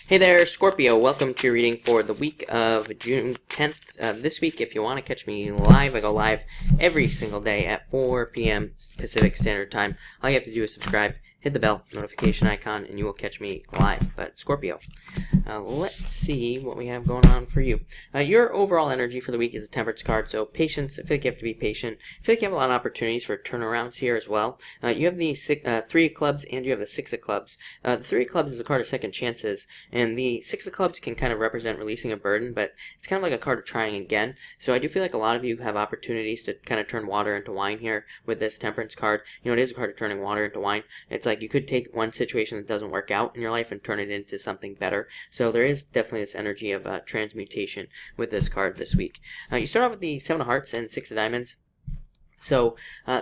Hey there, Scorpio. Welcome to your reading for the week of June 10th. This week, if you want to catch me live, I go live every single day at 4 p.m. Pacific Standard Time. All you have to do is subscribe, hit the bell notification icon, and you will catch me live. But Scorpio, let's see what we have going on for you. Your overall energy for the week is a Temperance card, so patience. I feel like you have to be patient. I feel like you have a lot of opportunities for turnarounds here as well. You have the Three of Clubs and you have the Six of Clubs. The Three of Clubs is a card of second chances, and the Six of Clubs can kind of represent releasing a burden, but it's kind of like a card of trying again. So I do feel like a lot of you have opportunities to kind of turn water into wine here with this Temperance card. You know, it is a card of turning water into wine. It's like you could take one situation that doesn't work out in your life and turn it into something better. So there is definitely this energy of transmutation with this card this week. You start off with the Seven of Hearts and Six of Diamonds. So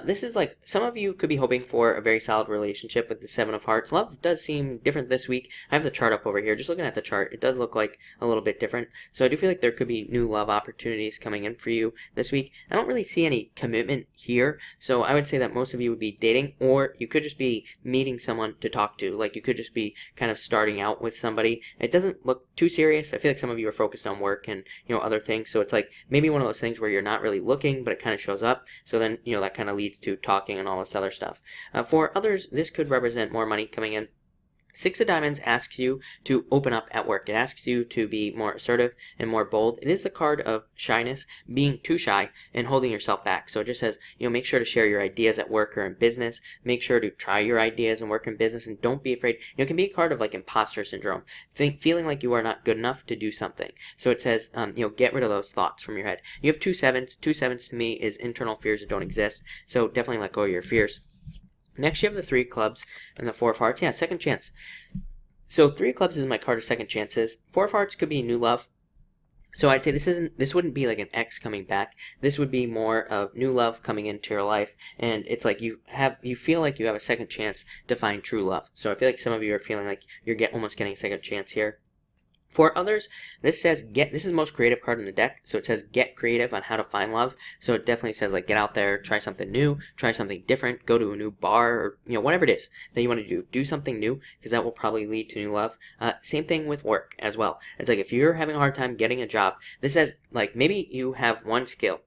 this is like, some of you could be hoping for a very solid relationship with the Seven of Hearts. Love does seem different this week. I have the chart up over here. Just looking at the chart, it does look like a little bit different. So I do feel like there could be new love opportunities coming in for you this week. I don't really see any commitment here. So I would say that most of you would be dating, or you could just be meeting someone to talk to. Like you could just be kind of starting out with somebody. It doesn't look too serious. I feel like some of you are focused on work and, you know, other things. So it's like maybe one of those things where you're not really looking, but it kind of shows up. So then, you know, that kind of leads to talking and all this other stuff. For others, this could represent more money coming in. Six of Diamonds asks you to open up at work. It asks you to be more assertive and more bold. It is the card of shyness, being too shy and holding yourself back. So it just says, you know, make sure to share your ideas at work or in business. Make sure to try your ideas and work in business, and don't be afraid. You know, it can be a card of like imposter syndrome, feeling like you are not good enough to do something. So it says, you know, get rid of those thoughts from your head. You have two sevens. Two sevens to me is internal fears that don't exist. So definitely let go of your fears. Next, you have the Three of Clubs and the Four of Hearts. Yeah, second chance. So Three of Clubs is my card of second chances. Four of Hearts could be new love. So I'd say this wouldn't be like an ex coming back. This would be more of new love coming into your life, and it's like you feel like you have a second chance to find true love. So I feel like some of you are feeling like you're almost getting a second chance here. For others, this says this is the most creative card in the deck, so it says get creative on how to find love. So it definitely says like get out there, try something new, try something different, go to a new bar, or you know, whatever it is that you want to do. Do something new, because that will probably lead to new love. Same thing with work as well. It's like if you're having a hard time getting a job, this says like maybe you have one skill,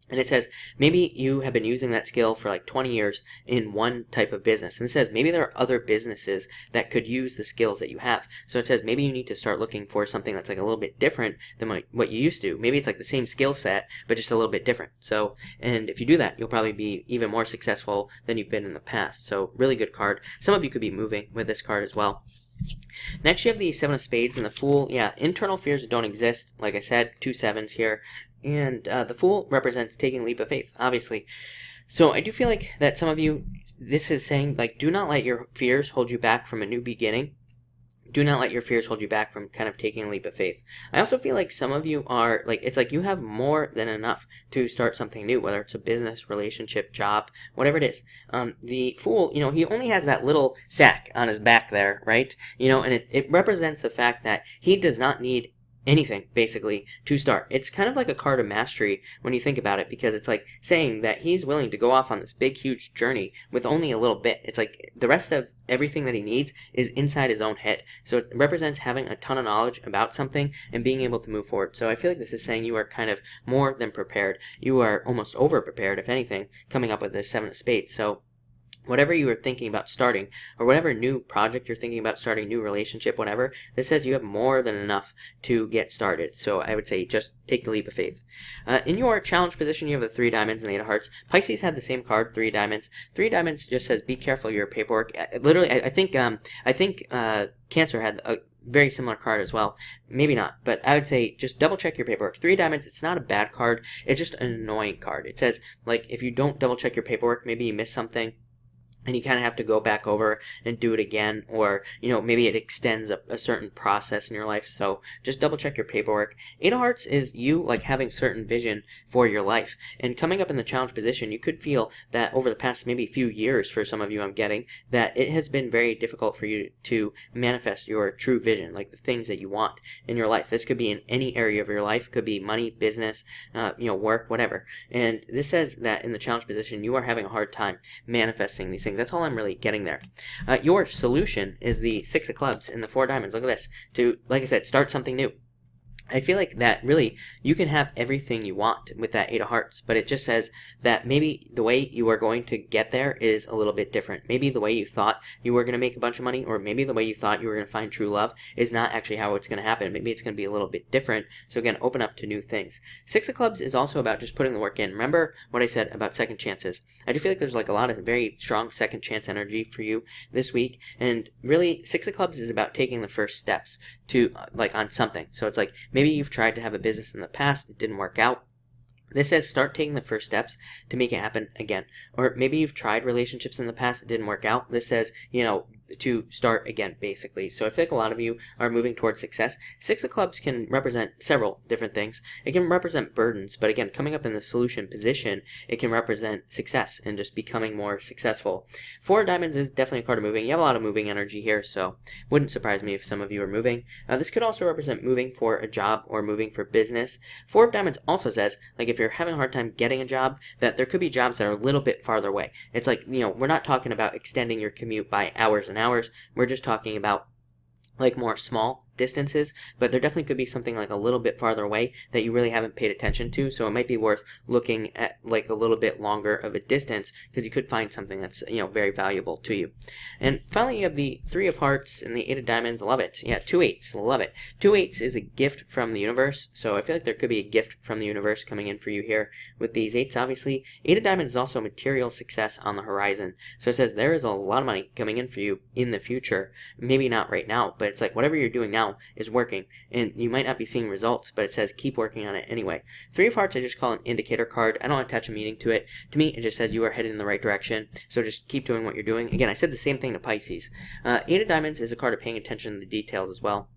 and it says maybe you have been using that skill for like 20 years in one type of business. And it says maybe there are other businesses that could use the skills that you have. So it says maybe you need to start looking for something that's like a little bit different than what you used to. Maybe it's like the same skill set, but just a little bit different. So, and if you do that, you'll probably be even more successful than you've been in the past. So really good card. Some of you could be moving with this card as well. Next, you have the Seven of Spades and the Fool. Yeah, internal fears that don't exist. Like I said, two sevens here. And the Fool represents taking a leap of faith, obviously. So I do feel like that some of you, this is saying, like, do not let your fears hold you back from a new beginning. Do not let your fears hold you back from kind of taking a leap of faith. I also feel like some of you are, like, it's like you have more than enough to start something new, whether it's a business, relationship, job, whatever it is. The Fool, you know, he only has that little sack on his back there, right? You know, and it represents the fact that he does not need anything basically to start. It's kind of like a card of mastery when you think about it, because it's like saying that he's willing to go off on this big huge journey with only a little bit. It's like the rest of everything that he needs is inside his own head. So it represents having a ton of knowledge about something and being able to move forward. So I feel like this is saying you are kind of more than prepared. You are almost over prepared, if anything, coming up with this Seven of Spades. So whatever you are thinking about starting, or whatever new project you're thinking about starting, new relationship, whatever, this says you have more than enough to get started. So I would say just take the leap of faith. In your challenge position, you have the Three of Diamonds and the Eight of Hearts. Pisces had the same card, Three of Diamonds. Three of Diamonds just says be careful of your paperwork. Literally, I think Cancer had a very similar card as well. Maybe not, but I would say just double check your paperwork. Three of Diamonds, it's not a bad card. It's just an annoying card. It says, like, if you don't double check your paperwork, maybe you miss something, and you kind of have to go back over and do it again, or, you know, maybe it extends a certain process in your life. So just double check your paperwork. Eight of Hearts is you like having certain vision for your life, and coming up in the challenge position, you could feel that over the past maybe few years, for some of you I'm getting, that it has been very difficult for you to manifest your true vision, like the things that you want in your life. This could be in any area of your life. Could be money, business, you know, work, whatever. And this says that in the challenge position, you are having a hard time manifesting these things things. That's all I'm really getting there. Your solution is the Six of Clubs and the Four of Diamonds. Look at this. To, like I said, start something new. I feel like that really, you can have everything you want with that Eight of Hearts, but it just says that maybe the way you are going to get there is a little bit different. Maybe the way you thought you were going to make a bunch of money, or maybe the way you thought you were going to find true love is not actually how it's going to happen. Maybe it's going to be a little bit different. So again, open up to new things. Six of Clubs is also about just putting the work in. Remember what I said about second chances. I do feel like there's like a lot of very strong second chance energy for you this week, and really Six of Clubs is about taking the first steps to like on something. So it's like maybe you've tried to have a business in the past, it didn't work out. This says start taking the first steps to make it happen again. Or maybe you've tried relationships in the past, it didn't work out. This says, to start again, basically. So I feel like a lot of you are moving towards success. Six of Clubs can represent several different things. It can represent burdens, but again, coming up in the solution position, it can represent success and just becoming more successful. Four of Diamonds is definitely a card of moving. You have a lot of moving energy here, so wouldn't surprise me if some of you are moving. This could also represent moving for a job or moving for business. Four of Diamonds also says, like if you're having a hard time getting a job, that there could be jobs that are a little bit farther away. It's like, we're not talking about extending your commute by hours and hours. We're just talking about like more small distances, but there definitely could be something like a little bit farther away that you really haven't paid attention to, so it might be worth looking at like a little bit longer of a distance, because you could find something that's very valuable to you. And finally, you have the Three of Hearts and the Eight of Diamonds. Love it. Yeah, 2 8s, love it. 2 8s is a gift from the universe, so I feel like there could be a gift from the universe coming in for you here with these 8s. Obviously, Eight of Diamonds is also material success on the horizon, so it says there is a lot of money coming in for you in the future. Maybe not right now, but it's like whatever you're doing now is working, and you might not be seeing results, but it says keep working on it anyway. Three of Hearts I just call an indicator card. I don't attach a meaning to it. To me, it just says you are headed in the right direction, so just keep doing what you're doing. Again, I said the same thing to Pisces. Eight of Diamonds is a card of paying attention to the details as well.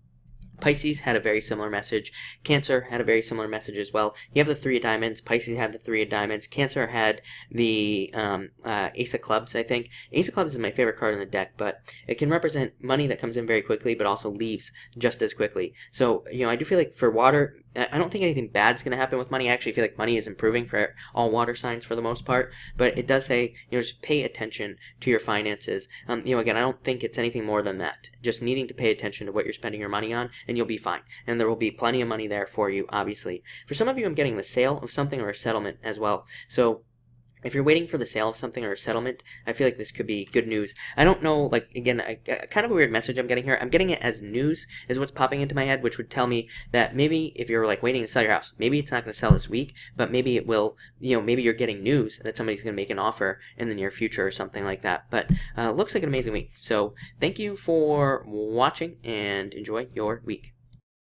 Pisces had a very similar message. Cancer had a very similar message as well. You have the Three of Diamonds. Pisces had the Three of Diamonds. Cancer had the Ace of Clubs, I think. Ace of Clubs is my favorite card in the deck, but it can represent money that comes in very quickly, but also leaves just as quickly. So, I do feel like for water, I don't think anything bad's going to happen with money. I actually feel like money is improving for all water signs for the most part, but it does say, just pay attention to your finances. Again, I don't think it's anything more than that. Just needing to pay attention to what you're spending your money on, and you'll be fine. And there will be plenty of money there for you, obviously. For some of you, I'm getting the sale of something or a settlement as well. So if you're waiting for the sale of something or a settlement, I feel like this could be good news. I don't know, like, again, kind of a weird message I'm getting here. I'm getting it as news is what's popping into my head, which would tell me that maybe if you're, like, waiting to sell your house, maybe it's not going to sell this week, but maybe it will, maybe you're getting news that somebody's going to make an offer in the near future or something like that. But looks like an amazing week. So thank you for watching, and enjoy your week.